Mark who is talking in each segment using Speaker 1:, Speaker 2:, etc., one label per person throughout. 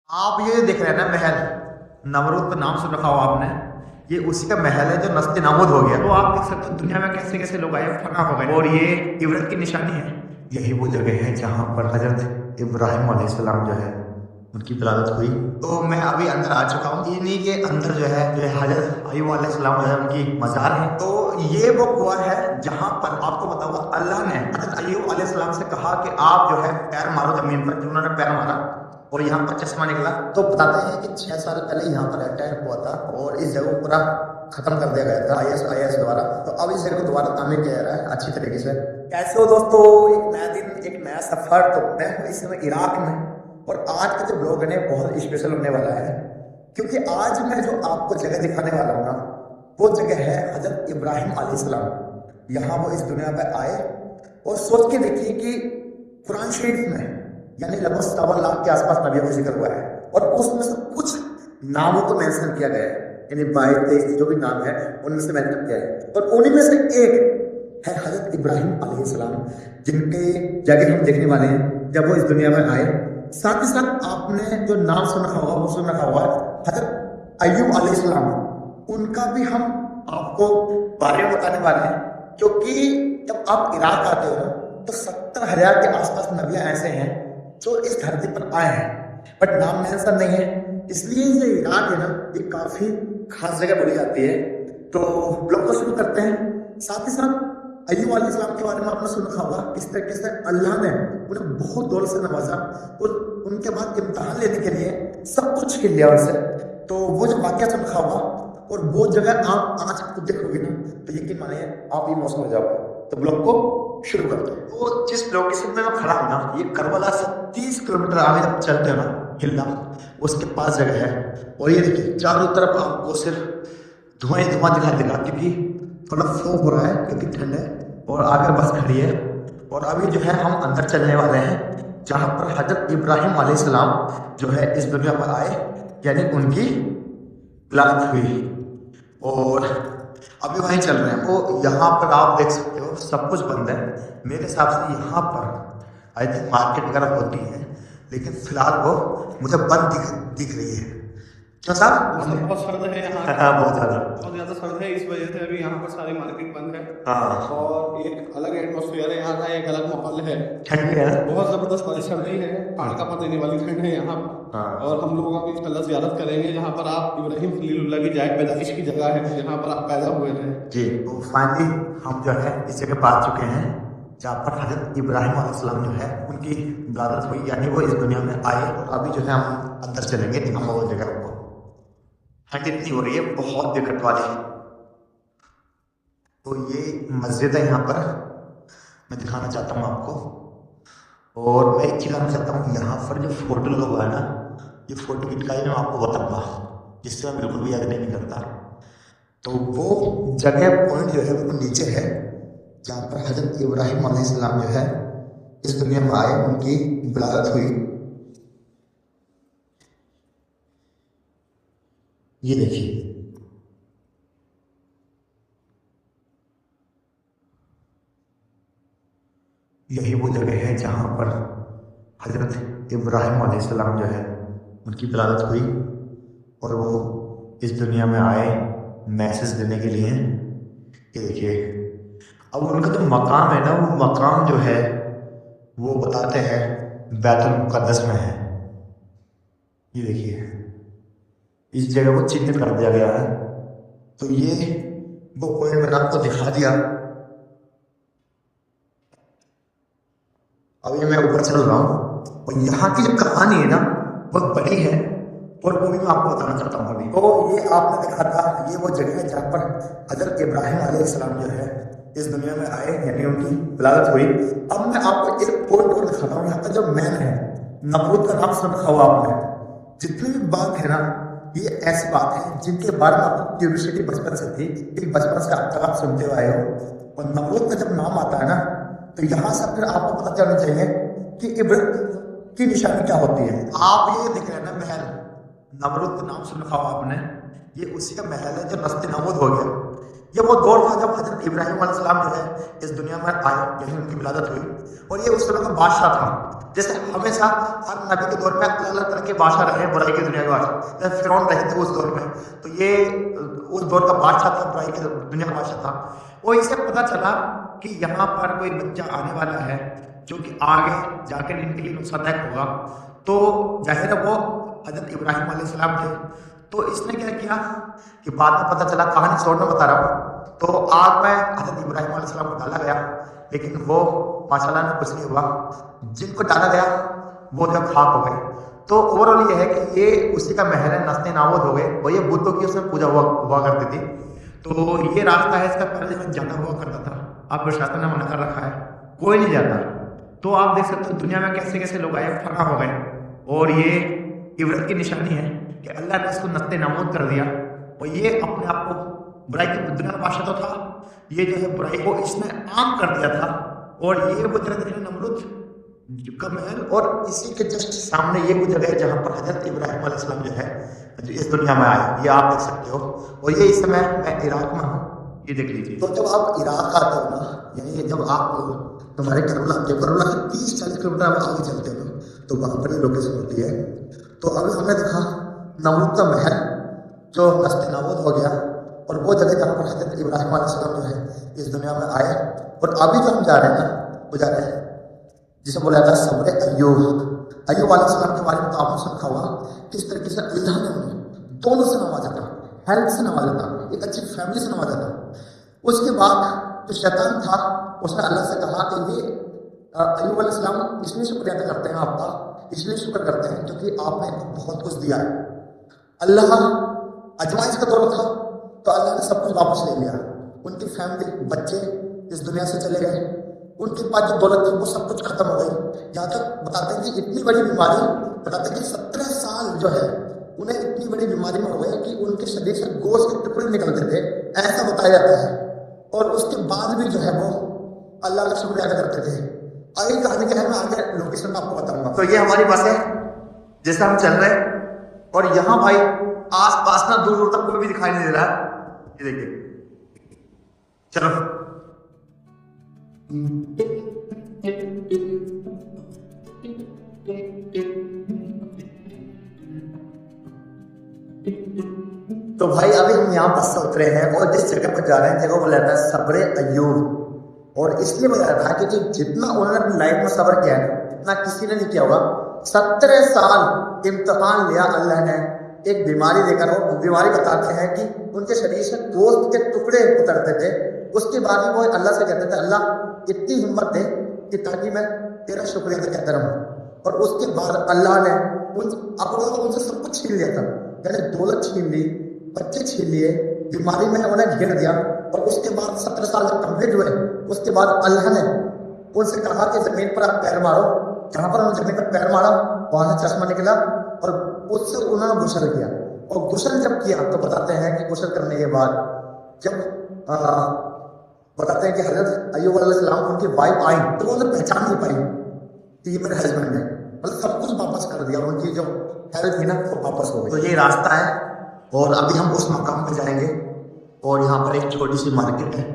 Speaker 1: आप ये देख रहे हैं ना महल, नमरूद का नाम सुन रखा हो आपने। ये उसी का महल है जो नस्ते नाबूद हो गया। तो आप देख सकते हो दुनिया में कैसे कैसे लोग आए फना हो गए, और ये इबरत की निशानी है। यही वो जगह है जहाँ पर हजरत इब्राहिम अलैहिस्सलाम जो है उनकी विलादत हुई। तो मैं अभी अंदर आ चुका हूँ। इन्हीं के अंदर जो है हजरत अय्यूब अलैहिस्सलाम जो है उनकी मज़ार है। तो ये वो कुआ है जहाँ पर आपको बताऊंगा अल्लाह ने हजरत अय्यूब अलैहिस्सलाम से कहा कि आप जो है पैर मारो जमीन पर। उन्होंने पैर मारा और यहाँ पर चश्मा निकला। तो बताते हैं कि 6 साल पहले यहाँ पर अटैक हुआ था और इस जगह को पूरा खत्म कर दिया गया था IS द्वारा। तो अब इस जगह को दोबारा तामीर किया जा रहा है अच्छी तरीके से। कैसे हो दोस्तों, एक नया दिन, एक नया सफर। तो मैं हूँ इस समय इराक में, और आज का जो ब्लॉग है बहुत स्पेशल होने वाला है, क्योंकि आज मैं जो आपको जगह दिखाने वाला हूँ ना, वो जगह है हजरत इब्राहिम अलैहिस्सलाम। यहाँ वो इस दुनिया पर आए, और सोच के देखिए कि कुरान शरीफ में यानी लगभग 57 लाख के आसपास नबियों का जिक्र हुआ है, और उसमें से कुछ नामों को मेंशन किया गया है, यानी 22-23 जो भी नाम है उनमें से मेंशन किया है। और उन्हीं में से एक है हजरत इब्राहिम अलैहिस्सलाम, जिनके जगह हम देखने वाले हैं जब वो इस दुनिया में आए। साथ ही साथ आपने जो नाम सुन रखा होगा वो सुन रखा होगा हजरत अय्यूब अलैहिस्सलाम। उनका भी हम आपको बारे में बताने वाले हैं, क्योंकि जब आप इराक आते हो ना तो 70,000 के आसपास नबियाँ ऐसे हैं जो इस धरती पर आए हैं, बट नाम मेंशन नहीं है। इसलिए ये इराक है ना, ये काफी खास जगह बोली जाती है। तो ब्लॉग को शुरू करते हैं। साथ ही साथ अय्यूब अलैहिस्सलाम के बारे में आपने सुन रखा होगा किस तरीके से अल्लाह ने उन्हें बहुत दौलत से नवाजा, और उनके बाद इम्तहान लेने के लिए सब कुछ छीन लिया उनसे। तो वो जो वाक्य सुन रखा होगा और वो जगह आप आज खुद देखोगे ना, तो यकीन मानिए आप इमोशनल हो जाओगे। तो ब्लॉग को शुरू करते हैं। तो जिस लोकेशन में मैं खड़ा हूँ ना, ये करबला से 30 किलोमीटर आगे जब चलते हैं ना हिल्ला, उसके पास जगह है। और ये देखिए चारों तरफ आपको सिर्फ धुआं ही धुआं दिखाई देगा, क्योंकि थोड़ा फ्लो हो रहा है क्योंकि ठंड है, और आगे बस खड़ी है। और अभी जो है हम अंदर चलने वाले हैं जहाँ पर हजरत इब्राहिम अलैहिस्सलाम जो है इस दुनिया पर आए, यानी उनकी विलादत हुई। और अभी वहीं चल रहे हैं। वो यहाँ पर आप देख सकते हो सब कुछ बंद है। मेरे हिसाब से यहाँ पर आई थिंक मार्केट वगैरह होती है, लेकिन फिलहाल वो मुझे बंद दिख रही है। क्यों साहब?
Speaker 2: बहुत सर्द है यहाँ।
Speaker 1: बहुत
Speaker 2: ज़्यादा सर्द है, इस वजह से अभी यहाँ पर सारी मार्केट बंद है।
Speaker 1: हाँ,
Speaker 2: और एक अलग एटमोसफियर है यहाँ का, एक अलग माहौल है।
Speaker 1: ठंड है ना?
Speaker 2: बहुत ज़बरदस्त सर्दी है, पहाड़ का पा देने वाली ठंड है यहाँ पर।
Speaker 1: हाँ।
Speaker 2: और हम लोग अभी इंशाल्लाह ज़ियारत करेंगे जहाँ पर आप इब्राहिम खलीलुल्लाह की जाए पैदाइश की जगह है, जहाँ पर आप पैदा हुए हैं
Speaker 1: जी। तो फाइनली हम जो है इस जगह पहुंच चुके हैं जहाँ पर हजरत इब्राहिम अलैहिस्सलाम जो है उनकी विलादत हुई, यानी वो इस दुनिया में आए। और अभी जो है हम अंदर चलेंगे हम वो जगह को। ठंड इतनी हो रही है बहुत दिक्कत वाली। तो ये मस्जिद है यहाँ पर, मैं दिखाना चाहता हूँ आपको। और मैं एक चीज़ कहना चाहता हूँ, यहाँ पर जो फोटो लगा हुआ है ना, ये फोटो की मैं आपको बताऊँगा, जिससे मैं बिल्कुल भी याद नहीं करता। तो वो जगह पॉइंट जो है वो नीचे है जहाँ पर हजरत इब्राहिम अलैहिस्सलाम जो है इस दुनिया में आए, उनकी विलादत हुई। ये देखिए, यही वो जगह है जहाँ पर हजरत इब्राहिम अलैहिस्सलाम जो है उनकी विलादत हुई, और वो इस दुनिया में आए मैसेज देने के लिए। ये देखिए, अब उनका जो मकाम है ना, वो मकाम जो है वो बताते हैं बैतुल मुक़द्दस में है। ये देखिए, इस जगह को चिन्हित कर दिया गया है। तो ये वो पॉइंट मैंने आपको दिखा दिया। अभी मैं ऊपर चल रहा हूँ, और यहाँ की जो कहानी है ना बहुत बड़ी है, और वो भी मैं आपको बताना चाहता हूँ अभी। तो ये आपने देखा था, ये वो जगह है जहाँ पर हजरत इब्राहिम अलैहिस्सलाम जो है इस दुनिया में आए, यानी उनकी विलादत हुई। अब मैं आपको एक पॉइंट और दिखाता हूँ। यहाँ का जो मैन है, नमरूद का नाम सुन रखा हुआ आपने। जितनी भी बात है ना, ये ऐसी बात है जिनके बारे में आपको क्यूरियोसिटी बचपन से थी, कि बचपन से अब तक आप सुनते हुए आए हो। और नमरूद का जब नाम आता है ना, तो यहाँ से फिर आपको पता चलना चाहिए कि इब्रत की निशानी क्या होती है। आप ये देख रहे हैं ना महल, नमरूद का नाम सुन रखा होगा आपने। ये उसी का महल है जो नस्ते नाबूद हो गया। ये वो दौर था जब हजरत इब्राहिम अलैहिस्सलाम जो है इस दुनिया में आए, जैसे उनकी विलादत हुई। और ये उस समय का बादशाह था। जैसे हमेशा हर नबी के दौर में अलग अलग तरह के बादशाह रहे, बुराई की दुनिया के बादशाह। जैसे फिरौन रहे थे उस दौर में, तो ये उस दौर का बादशाह था, बुराई की दुनिया का बादशाह था। और इसे पता चला कि यहाँ पर कोई बच्चा आने वाला है जो कि आगे जाकर इनके लिए नुकसानदायक होगा। तो जाहिर है वो हजरत इब्राहिम अलैहिस्सलाम थे। तो इसने क्या किया कि बाद में पता चला, कहानी शॉर्ट में बता रहा हूँ, तो आग में हजरत इब्राहिम अलैहिस्सलाम को डाला गया, लेकिन वो माशाल्लाह में कुछ नहीं हुआ। जिनको डाला गया वो जब खाक हो गए। तो ओवरऑल ये है कि ये उसी का महल है, नस्ते नाबूद हो गए। और ये बुतों की उसमें पूजा हुआ करती थी। तो ये रास्ता है, इसका पहले में जाना हुआ करता था, अब प्रशासन ने मना कर रखा है, कोई नहीं जाता। तो आप देख सकते हो दुनिया में कैसे कैसे लोग आए, फना हो गए। और ये इबरत की निशानी है कि अल्लाह ने इसको नस्ते नाबूद कर दिया। और ये अपने आप को बुराई की दुनिया का बादशाह तो था, ये जो है बुराई को इसने आम कर दिया था। और ये वो जगह है नमरूद का महल, और इसी के जस्ट सामने ये वो जगह है जहाँ पर हजरत इब्राहिम अलैहिस्सलाम जो है जो इस दुनिया में आए, ये आप देख सकते हो। और ये इस समय मैं इराक में हूँ, ये देख लीजिए। तो जब आप इराक आते हो ना, यानी जब आप तुम्हारे करबला के 30-40 किलोमीटर आगे चलते हो तो वहाँ पर ये लोकेशन होती है। तो अभी हमने देखा नमरूद का महल जो नस्ते नाबूद हो गया, और वो जगह जहाँ पर हजरत इब्राहिम अलैहिस्सलाम जो है इस दुनिया में आए। और अभी जो हम जा रहे हैं ना, वो जा रहे हैं जिसे बोला जाता है सब्र अय्यूब अलैहिस्सलाम के बारे में। तो आपने सुना होगा किस तरीके से अल्लाह ने उन्हें दोनों से नवाजा था, हेल्थ से नवाजा था, एक अच्छी फैमिली से नवाजा था। उसके बाद जो शैतान था उसने अल्लाह से कहा कि ये अय्यूब अलैहिस्सलाम इसलिए शुक्रिया अदा करते हैं आपका, इसलिए शुक्र करते हैं क्योंकि आपने बहुत कुछ दिया है। अल्लाह अजमाइश का दौर था तो अल्लाह ने सब कुछ वापस ले लिया। उनकी फैमिली, बच्चे इस दुनिया से चले गए, उनके पास जो दौलत थी वो सब कुछ खत्म हो गई। यहाँ तक बताते हैं कि इतनी बड़ी बीमारी, बताते हैं कि 17 साल जो है उन्हें इतनी बड़ी बीमारी में हो गई कि उनके शरीर से गोश्त के टुकड़े निकलते थे, ऐसा बताया जाता है। और उसके बाद भी जो है वो अल्लाह का शुक्रिया अदा करते थे। आगे कहानी क्या है मैं आगे लोकेशन में आपको बताऊंगा। तो ये हमारी बस है जिससे हम चल रहे हैं। और यहाँ भाई आस पास ना दूर दूर तक कोई भी दिखाई नहीं दे रहा है, ये देखिए। चलो तो भाई अभी हम यहाँ बस से उतरे हैं और जिस जगह पर जा रहे हैं जगह वो लेता है सब्र अय्यूब। और इसलिए बता रहा था कि जितना उन्होंने अपनी लाइफ में सब्र किया है इतना किसी ने नहीं किया होगा। 17 साल इम्तिहान लिया अल्लाह ने एक बीमारी देकर। और बीमारी बताते हैं कि उनके शरीर से गोश्त के टुकड़े उतरते थे। उसके बाद भी वो अल्लाह से कहते थे अल्लाह इतनी हिम्मत दे कि ताकि मैं तेरा शुक्रिया अदा कहता रहूँ। और उसके बाद अल्लाह ने उनसे सब कुछ छीन लिया था, यानी दौलत छीन ली, बच्चे छीन लिए, बीमारी में उन्हें घेर दिया। और उसके बाद 17 साल जब कंप्लीट हुए उसके बाद अल्लाह ने उनसे कहा कि जमीन पर आप पैर मारो। जहाँ पर उन्होंने जमीन पर पैर मारा वहां से चश्मा निकला और उससे उन्होंने गुस्ल किया। और गुस्ल जब किया तो बताते हैं कि गुस्ल करने के बाद जब बताते हैं कि हजरत अय्यूब अलैहिस्सलाम उनकी वाइफ आई तो उन्होंने पहचान नहीं पाई कि ये मेरे हस्बैंड है। मतलब सब कुछ वापस कर दिया, उनकी जो हेल्थ थी ना वो वापस हो गई। तो ये रास्ता है और अभी हम उस मकाम पे जाएंगे। और यहाँ पर एक छोटी सी मार्केट है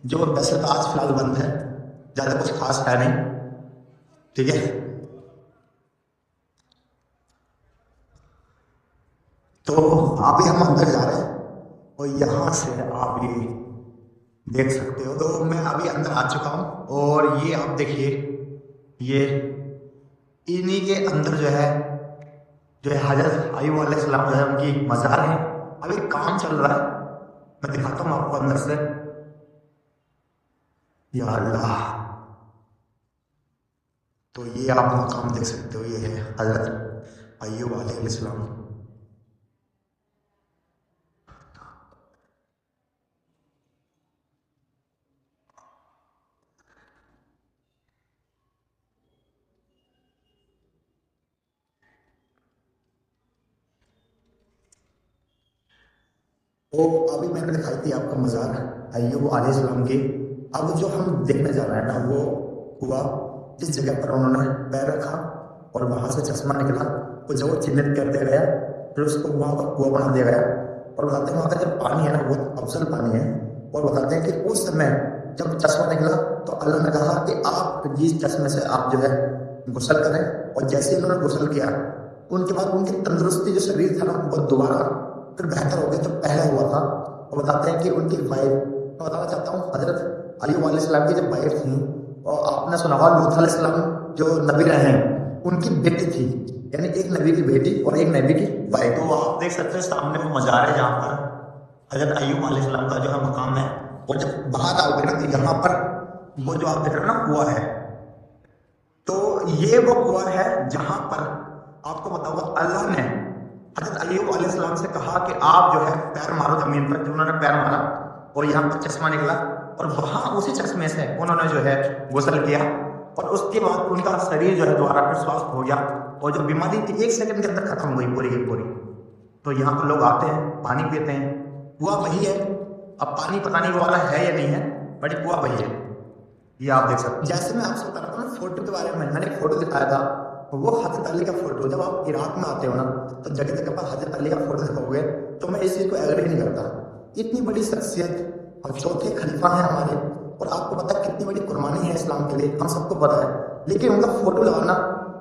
Speaker 1: जो वैसे तो आज फिलहाल बंद है, ज़्यादा कुछ खास है नहीं, ठीक है। तो अभी हम अंदर जा रहे हैं और यहाँ से आप ये देख सकते हो। तो मैं अभी अंदर आ चुका हूँ और ये आप देखिए, ये इन्हीं के अंदर जो है हजरत अय्यूब अलैहिस्सलाम जो है उनकी मज़ार है। अभी काम चल रहा है, मैं दिखाता हूँ आपको अंदर से। या अल्लाह, तो ये आप मकाम देख सकते हो, ये है हजरत अय्यूब अलैहिस्सलाम। तो अभी मैंने दिखाई थी आपको मज़ार अय्यूब अलैहिस्सलाम की। अब जो हम देखने जा रहे हैं ना वो हुआ जिस जगह पर उन्होंने पैर रखा और वहाँ से चश्मा निकला, वो जगह चिन्हित कर दिया गया, फिर उसको वहाँ पर कुआं बना दिया गया। और बताते हैं वहाँ का जब पानी है ना वो अफजल पानी है, और बताते हैं कि उस समय जब चश्मा निकला तो अल्लाह ने कहा कि आप जिस चश्मे से आप जो है गुस्ल करें, और जैसे ही उन्होंने गुस्ल किया उनके बाद उनकी तंदुरुस्ती जो शरीर था ना वो दोबारा फिर बेहतर हो गया जो पहले हुआ था। और बताते हैं कि उनकी वाइफ, मैं बताना चाहता हूँ हजरत अय्यूब अलैहिस्सलाम की जो वाइफ थी, और आपने सुना होगा लूत अलैहिस्सलाम जो नबी रहे हैं उनकी बेटी थी, यानी एक नबी की बेटी और एक नबी की वाइफ। तो आप देख सकते हैं सामने वो मजार है जहाँ पर हजरत अय्यूब अलैहिस्सलाम का जो है मकाम है, और जब बाहर आओगे ना तो यहाँ पर वो जो आप देख रहे हो ना कुआं है, तो ये वो कुआं है जहां पर आपको बताऊंगा अल्लाह ने हजरत अय्यूब अलैहिस्सलाम से कहा कि आप जो है पैर मारो जमीन पर। जो उन्होंने पैर मारा और यहाँ पर चश्मा निकला, और वहां उसी चश्मे से उन्होंने जो है गुस्ल किया, और उसके बाद उनका शरीर जो है दोबारा फिर स्वस्थ हो गया, और जो बीमारी थी 1 सेकंड के अंदर खत्म हुई पूरी की पूरी। तो यहाँ पर लोग आते हैं, पानी पीते हैं, कुआं वही है। अब पानी पता नहीं वो वाला है या नहीं है, बट कुआं वही है, ये आप देख सकते हैं। जैसे मैं आपसे बता रहा था ना फोटो के बारे में, मैंने एक फोटो दिखाया था, वो हजरत अली का फोटो। जब आप इराक में आते हो ना तो जगह जगह पर हजरत अली का फोटो दिखाओगे, तो मैं इस चीज को एग्री नहीं करता। इतनी बड़ी शख्सियत और चौथे खलीफा है हमारे, और आपको पता है कितनी बड़ी कुर्बानी है इस्लाम के लिए, हम सबको पता है, लेकिन उनका फोटो लगाना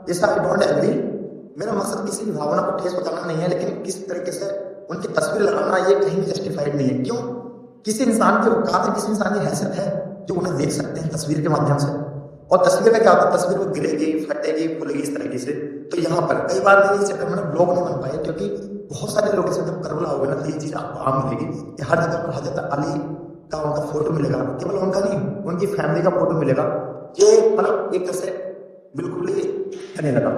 Speaker 1: इस आई डोंट एग्री। मेरा मकसद किसी की भावना को ठेस पहुंचाना नहीं है, लेकिन किस तरीके से उनकी तस्वीर लगाना ये कहीं भी जस्टिफाइड नहीं है। क्यों? किसी इंसान की औकात है, किसी इंसान की हैसियत है जो उन्हें देख सकते हैं तस्वीर के माध्यम से, और तस्वीर में क्या होता है, तस्वीर वो गिरेगी, फटेगी, फूलेगी इस तरीके से। तो यहाँ पर कई बार इस चक्कर में ब्लॉग नहीं बन पाए, क्योंकि बहुत सारे लोग इसे जब करबला होगा ना तो ये चीज आपको आम मिलेगी कि हर जगह पर हजरत अली का उनका फोटो मिलेगा, केवल उनका नहीं उनकी फैमिली का फोटो मिलेगा। ये मतलब एक तरह से बिल्कुल ही नहीं लगा।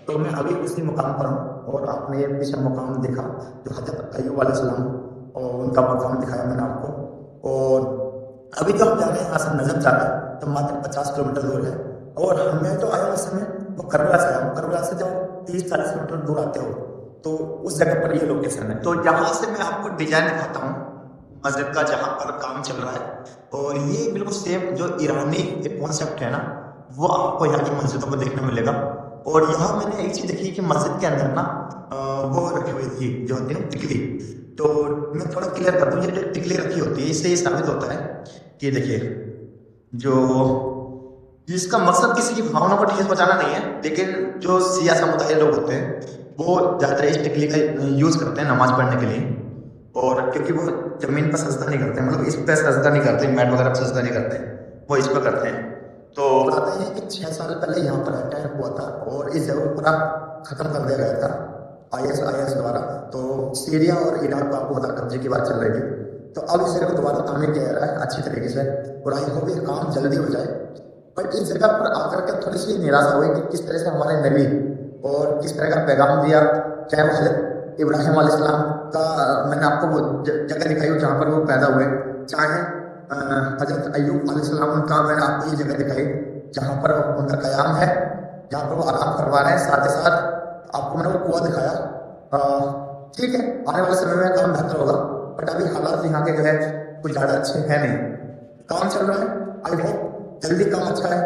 Speaker 1: तो मैं अभी उसी मुकाम पर हूँ, और आपने ये पीछे मुकाम देखा जो हजरत अय्यूब अलैहिस्सलाम और उनका मुकाम दिखाया मैंने आपको। और अभी तो हम जा रहे हैं यहाँ से नजफ जा रहे हैं, तो मात्र 50 किलोमीटर दूर है, और हमें तो आया उस समय वो करबला से आया। करबला से जब 30-40 किलोमीटर दूर आते हो तो उस जगह पर ये लोकेशन है। तो यहाँ से मैं आपको डिजाइन दिखाता हूँ मस्जिद का जहाँ पर काम चल रहा है, और ये बिल्कुल सेम जो ईरानी एक कॉन्सेप्ट है ना वो आपको यहाँ की मस्जिदों में देखने मिलेगा। और यहाँ मैंने एक चीज देखी कि मस्जिद के अंदर ना वो रखी हुई थी जो होती है ना टिकली। तो मैं थोड़ा क्लियर कर दूं, ये जो टिकली रखी होती है इससे ये साबित होता है कि देखिए जो जिसका मकसद किसी की भावना को ठेस पहुंचाना नहीं है, लेकिन जो सिया समुदाय लोग होते हैं वो ज़्यादातर इस टिकली का यूज़ करते हैं नमाज पढ़ने के लिए। और क्योंकि वो जमीन पर सजदा नहीं करते, मतलब इस पर सजदा नहीं करते, मैट वगैरह पर सजदा नहीं करते, वो इस पर करते हैं। तो बताते हैं कि 6 साल पहले यहाँ पर अटैक हुआ था, और इस जगह पूरा खत्म कर दिया गया था IS द्वारा। तो सीरिया और इराक को आपको बता कब्जे की बात चल रही थी। तो अब इस जगह को दोबारा तामीर किया जा रहा है अच्छी तरीके से, और आई होप ये काम जल्दी हो जाए। बट इस जगह पर आकर के थोड़ी सी निराशा हुई कि किस तरह से हमारे नबी और किस तरह का पैगाम दिया, चाहे वो हज़रत इब्राहिम अलैहिस्सलाम का मैंने आपको वो जगह दिखाई हो जहाँ पर वो पैदा हुए, चाहे हज़रत अय्यूब अलैहिस्सलाम का मैंने आपको ये जगह दिखाई जहाँ पर उनका क़याम है, जहाँ पर वो आराम करवा रहे हैं। साथ ही साथ आपको मैंने वो कुआं दिखाया। ठीक है, आने वाले समय में काम बेहतर होगा, बट अभी हालात यहाँ के जो है कुछ ज़्यादा अच्छे हैं नहीं। काम चल रहा है, आई होप जल्दी काम अच्छा है।